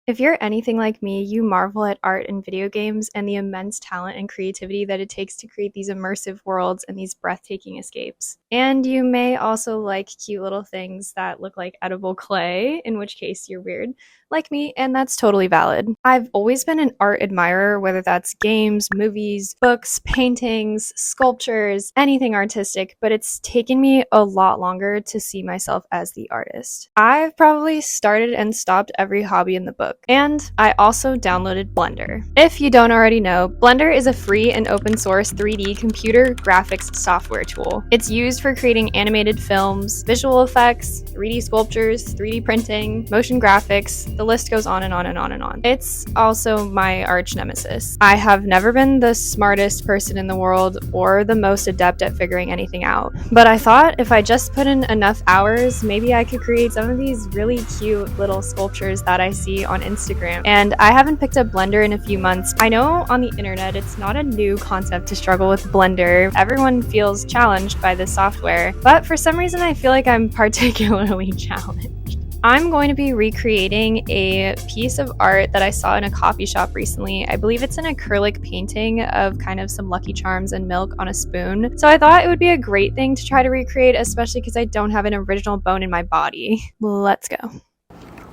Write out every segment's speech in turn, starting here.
If you're anything like me, you marvel at art and video games and the immense talent and creativity that it takes to create these immersive worlds and these breathtaking escapes. And you may also like cute little things that look like edible clay, in which case you're weird, like me, and that's totally valid. I've always been an art admirer, whether that's games, movies, books, paintings, sculptures, anything artistic, but it's taken me a lot longer to see myself as the artist. I've probably started and stopped every hobby in the book. And I also downloaded Blender. If you don't already know, Blender is a free and open source 3D computer graphics software tool. It's used for creating animated films, visual effects, 3D sculptures, 3D printing, motion graphics, the list goes on and on and on and on. It's also my arch nemesis. I have never been the smartest person in the world or the most adept at figuring anything out, but I thought if I just put in enough hours, maybe I could create some of these really cute little sculptures that I see on Instagram. And I haven't picked up Blender in a few months. I know on the internet it's not a new concept to struggle with Blender. Everyone feels challenged by this software, but for some reason I feel like I'm particularly challenged. I'm going to be recreating a piece of art that I saw in a coffee shop recently. I believe it's an acrylic painting of kind of some Lucky Charms and milk on a spoon. So I thought it would be a great thing to try to recreate, especially because I don't have an original bone in my body. Let's go.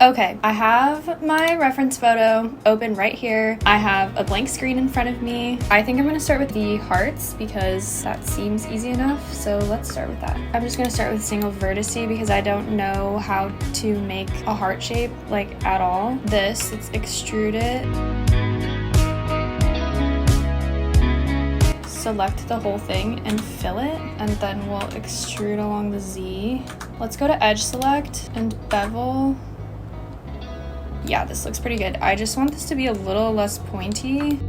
Okay, I have my reference photo open right here. I have a blank screen in front of me. I think I'm gonna start with the hearts because that seems easy enough, so let's start with that. I'm just gonna start with single vertice because I don't know how to make a heart shape, like, at all. Let's extrude it. Select the whole thing and fill it, and then we'll extrude along the Z. Let's go to edge select and bevel. Yeah, this looks pretty good. I just want this to be a little less pointy.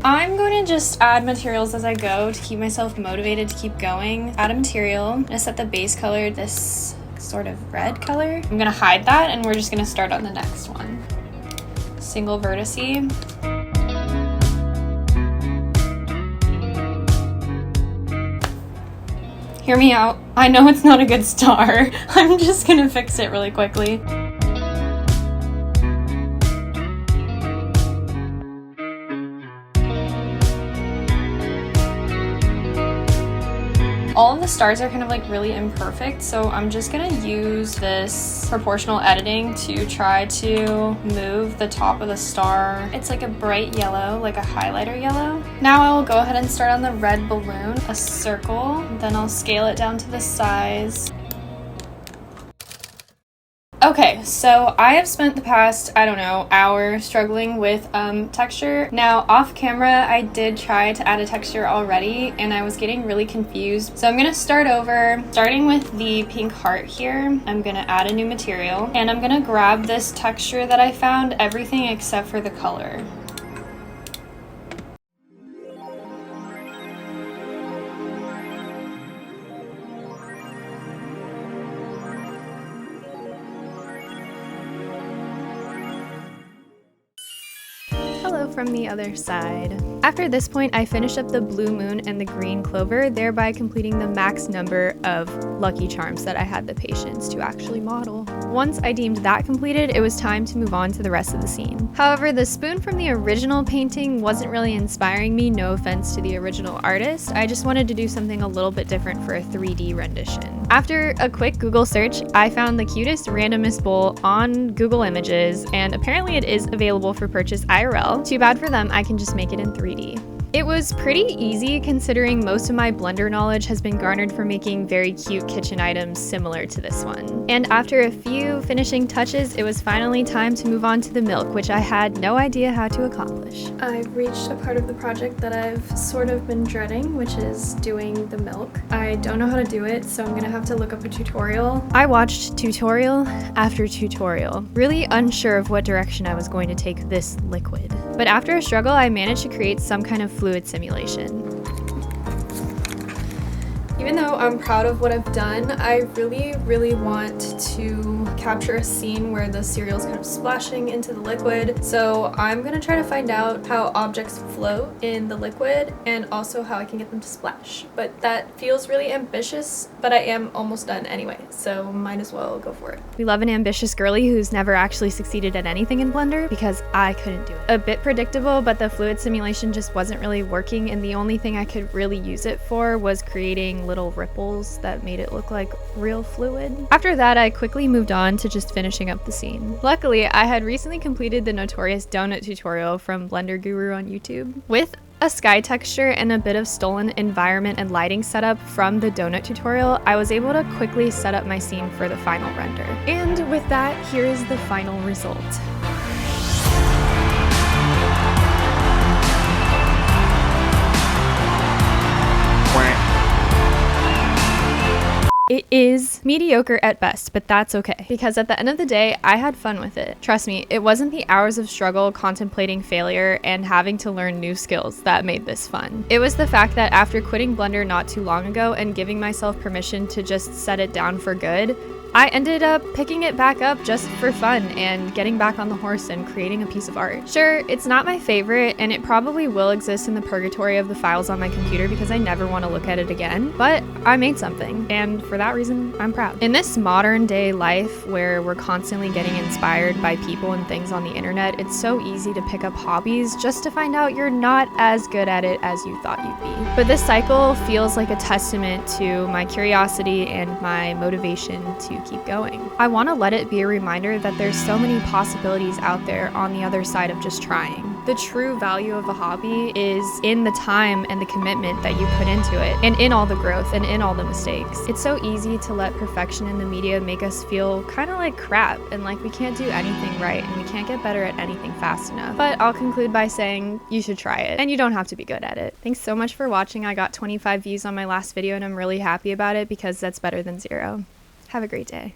I'm going to just add materials as I go to keep myself motivated to keep going. Add a material. I'm going to set the base color this sort of red color. I'm going to hide that and we're just going to start on the next one. Single vertice. Hear me out. I know it's not a good star. I'm just gonna fix it really quickly. All of the stars are kind of like really imperfect, so I'm just gonna use this proportional editing to try to move the top of the star. It's like a bright yellow, like a highlighter yellow. Now I will go ahead and start on the red balloon, a circle, then I'll scale it down to the size. Okay, so I have spent the past, hour struggling with texture. Now, off camera, I did try to add a texture already, and I was getting really confused. So I'm gonna start over, starting with the pink heart here. I'm gonna add a new material, and I'm gonna grab this texture that I found, everything except for the color. Hello from the other side. After this point, I finished up the blue moon and the green clover, thereby completing the max number of Lucky Charms that I had the patience to actually model. Once I deemed that completed, it was time to move on to the rest of the scene. However, the spoon from the original painting wasn't really inspiring me, no offense to the original artist. I just wanted to do something a little bit different for a 3D rendition. After a quick Google search, I found the cutest randomest bowl on Google Images, and apparently it is available for purchase IRL. Too bad for them, I can just make it in 3D. It was pretty easy considering most of my Blender knowledge has been garnered from making very cute kitchen items similar to this one. And after a few finishing touches, it was finally time to move on to the milk, which I had no idea how to accomplish. I've reached a part of the project that I've sort of been dreading, which is doing the milk. I don't know how to do it, so I'm gonna have to look up a tutorial. I watched tutorial after tutorial, really unsure of what direction I was going to take this liquid. But after a struggle, I managed to create some kind of fluid simulation. Even though I'm proud of what I've done, I really want to capture a scene where the cereal is kind of splashing into the liquid. So I'm gonna try to find out how objects float in the liquid and also how I can get them to splash. But that feels really ambitious, but I am almost done anyway, so might as well go for it. We love an ambitious girly who's never actually succeeded at anything in Blender, because I couldn't do it. A bit predictable, but the fluid simulation just wasn't really working, and the only thing I could really use it for was creating little ripples that made it look like real fluid. After that, I quickly moved on to just finishing up the scene. Luckily, I had recently completed the notorious donut tutorial from Blender Guru on YouTube. With a sky texture and a bit of stolen environment and lighting setup from the donut tutorial, I was able to quickly set up my scene for the final render. And with that, here is the final result. It is mediocre at best, but that's okay, because at the end of the day, I had fun with it. Trust me, it wasn't the hours of struggle contemplating failure and having to learn new skills that made this fun. It was the fact that after quitting Blender not too long ago and giving myself permission to just set it down for good, I ended up picking it back up just for fun and getting back on the horse and creating a piece of art. Sure, it's not my favorite, and it probably will exist in the purgatory of the files on my computer because I never want to look at it again, but I made something, and for that reason, I'm proud. In this modern day life where we're constantly getting inspired by people and things on the internet, it's so easy to pick up hobbies just to find out you're not as good at it as you thought you'd be. But this cycle feels like a testament to my curiosity and my motivation to keep going. I want to let it be a reminder that there's so many possibilities out there on the other side of just trying. The true value of a hobby is in the time and the commitment that you put into it, and in all the growth and in all the mistakes. It's so easy to let perfection in the media make us feel kind of like crap and like we can't do anything right and we can't get better at anything fast enough. But I'll conclude by saying you should try it, and you don't have to be good at it. Thanks so much for watching. I got 25 views on my last video and I'm really happy about it because that's better than 0. Have a great day.